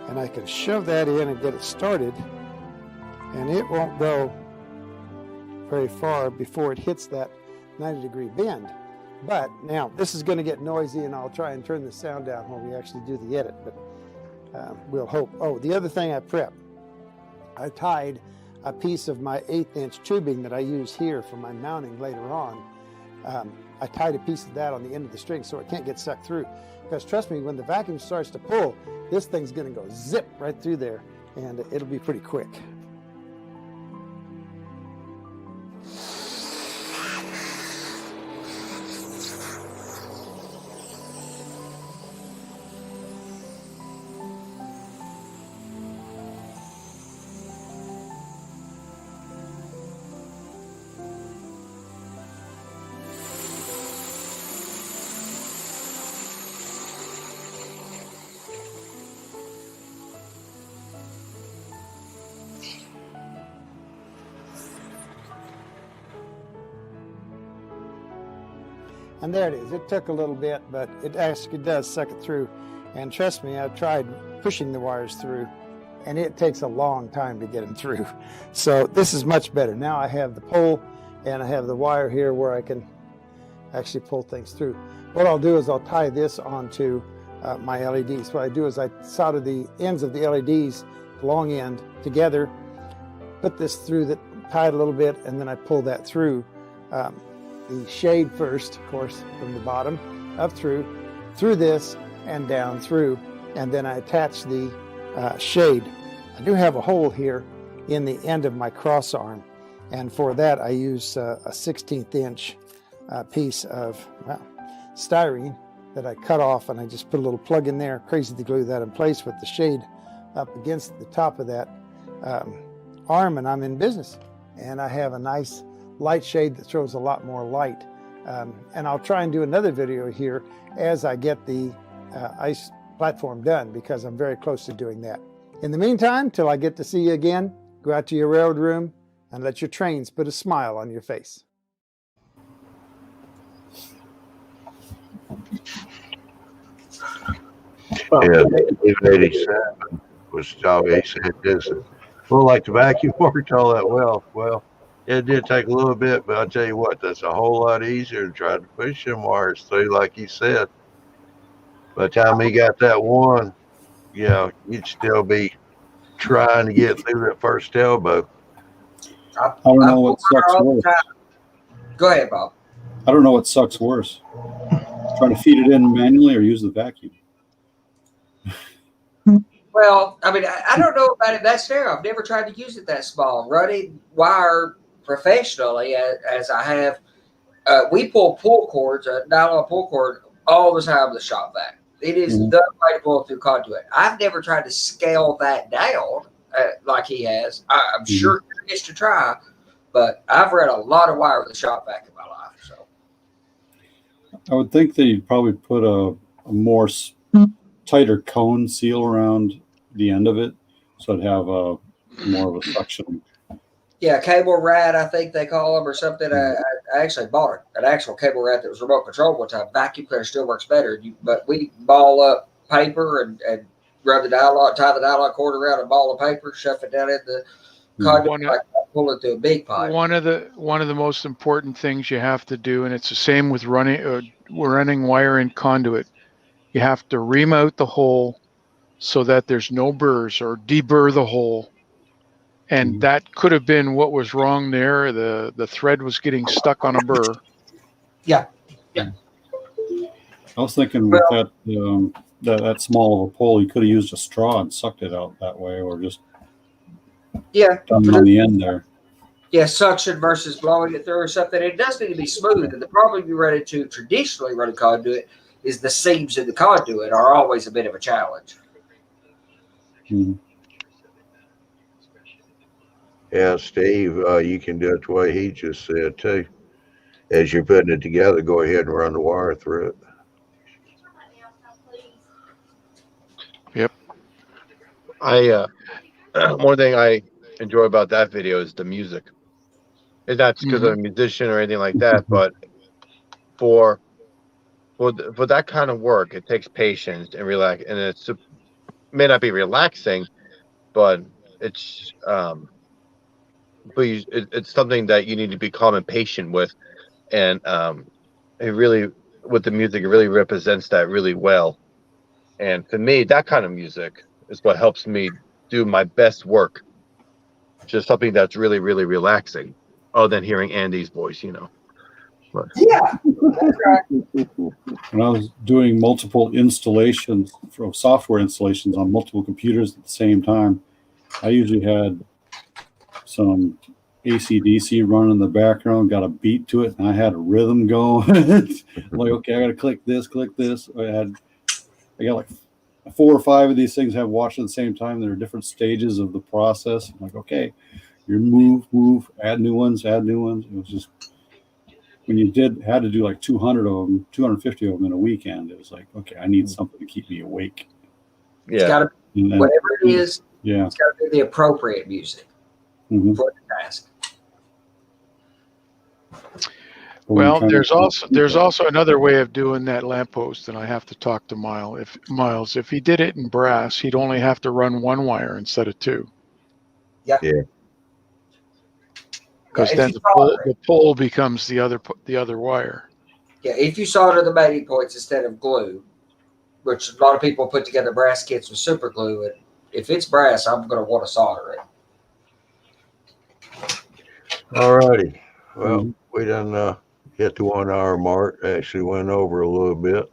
and I can shove that in and get it started, and it won't go very far before it hits that 90-degree bend. But now this is going to get noisy, and I'll try and turn the sound down when we actually do the edit, but we'll hope. Oh, the other thing I prepped, I tied a piece of my 1/8 inch tubing that I use here for my mounting later on. I tied a piece of that on the end of the string so it can't get sucked through. Because trust me, when the vacuum starts to pull, this thing's going to go zip right through there, and it'll be pretty quick. And there it is. It took a little bit, but it actually does suck it through. And trust me, I've tried pushing the wires through, and it takes a long time to get them through. So this is much better. Now I have the pole, and I have the wire here where I can actually pull things through. What I'll do is I'll tie this onto my LEDs. What I do is I solder the ends of the LEDs, long end, together, put this through, tie it a little bit, and then I pull that through. The shade first, of course, from the bottom up through this and down through, and then I attach the shade. I do have a hole here in the end of my cross arm, and for that I use a 1/16 inch piece of styrene that I cut off, and I just put a little plug in there, crazy to glue that in place with the shade up against the top of that arm, and I'm in business. And I have a nice light shade that throws a lot more light. And I'll try and do another video here as I get the ice platform done, because I'm very close to doing that. In the meantime, till I get to see you again, go out to your railroad room and let your trains put a smile on your face. Yeah, even 87 was always said this. Well, like the vacuum worked all that well. Well, it did take a little bit, but I'll tell you what, that's a whole lot easier to try to push them wires through, like you said. By the time he got that one, you know, you'd still be trying to get through that first elbow. I don't know what sucks worse. Go ahead, Bob. I don't know what sucks worse. Trying to feed it in manually or use the vacuum. Well, I mean, I don't know about it that scenario. I've never tried to use it that small. Running wire professionally, as I have, we pull cords, a nylon pull cord, all the time with the shop vac. It is the way to pull through conduit. I've never tried to scale that down like he has. I'm sure he gets to try, but I've read a lot of wire with a shop vac in my life. So I would think that you'd probably put a more tighter cone seal around the end of it, so it'd have a more of a suction. yeah, cable rat, I think they call them, or something. I actually bought an actual cable rat that was remote control one time. Vacuum cleaner still works better, but we ball up paper and run the tie the nylon cord around a ball of paper, shove it down in the conduit, like pull it through a big pipe. One of the most important things you have to do, and it's the same with running wire in conduit. You have to ream out the hole so that there's no burrs, or deburr the hole. And that could have been what was wrong there. The thread was getting stuck on a burr. Yeah. I was thinking with that small of a pole, you could have used a straw and sucked it out that way, or just done on the end there. Yeah, suction versus blowing it through or something. It does need to be smooth. And the problem you run into traditionally running conduit is the seams in the conduit are always a bit of a challenge. Yeah, Steve, you can do it the way he just said too. As you're putting it together, go ahead and run the wire through it. Yep. One thing I enjoy about that video is the music. It's not because I'm a musician or anything like that, but for that kind of work, it takes patience and relax, and it may not be relaxing, but it's it's something that you need to be calm and patient with, and it really, with the music, it really represents that really well. And for me, that kind of music is what helps me do my best work. Just something that's really, really relaxing, other than hearing Andy's voice, you know. But. Yeah, that's right. When I was doing multiple installations, from software installations on multiple computers at the same time, I usually had some AC/DC running in the background, got a beat to it, and I had a rhythm going. Like, okay, I got to click this. I got like 4 or 5 of these things I have watched at the same time. There are different stages of the process. I'm like, okay, you move, add new ones. It was just, when you had to do like 200 of them, 250 of them in a weekend, it was like, okay, I need something to keep me awake. Yeah. It's gotta, whatever it is, it's got to be the appropriate music for the task. Well, there's also another way of doing that lamppost, and I have to talk to Miles. If he did it in brass, he'd only have to run one wire instead of two. Yeah. Because if then you the pole becomes the other wire. Yeah, if you solder the mating points instead of glue, which a lot of people put together brass kits with super glue, and if it's brass, I'm going to want to solder it. All righty. Well, we done hit the 1 hour mark. Actually went over a little bit.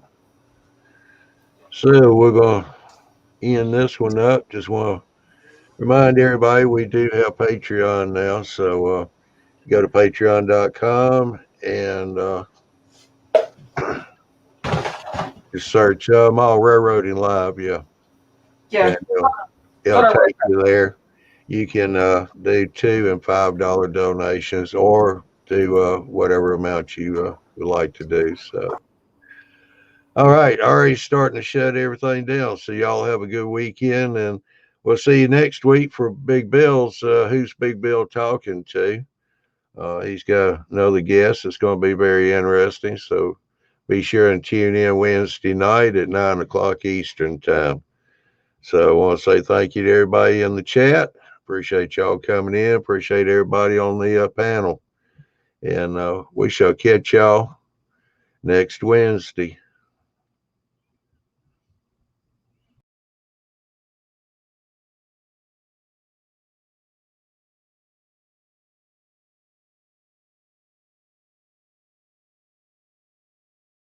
So we're going to end this one up. Just want to remind everybody we do have Patreon now. So go to patreon.com and just search Mile Railroading Live. Yeah. Yeah. And it'll take you there. You can do $2 and $5 donations or do whatever amount you would like to do. So, all right, already starting to shut everything down. So y'all have a good weekend, and we'll see you next week for Big Bill's. Who's Big Bill talking to? He's got another guest. It's going to be very interesting. So be sure and tune in Wednesday night at 9 o'clock Eastern time. So I want to say thank you to everybody in the chat. Appreciate y'all coming in. Appreciate everybody on the panel. And we shall catch y'all next Wednesday.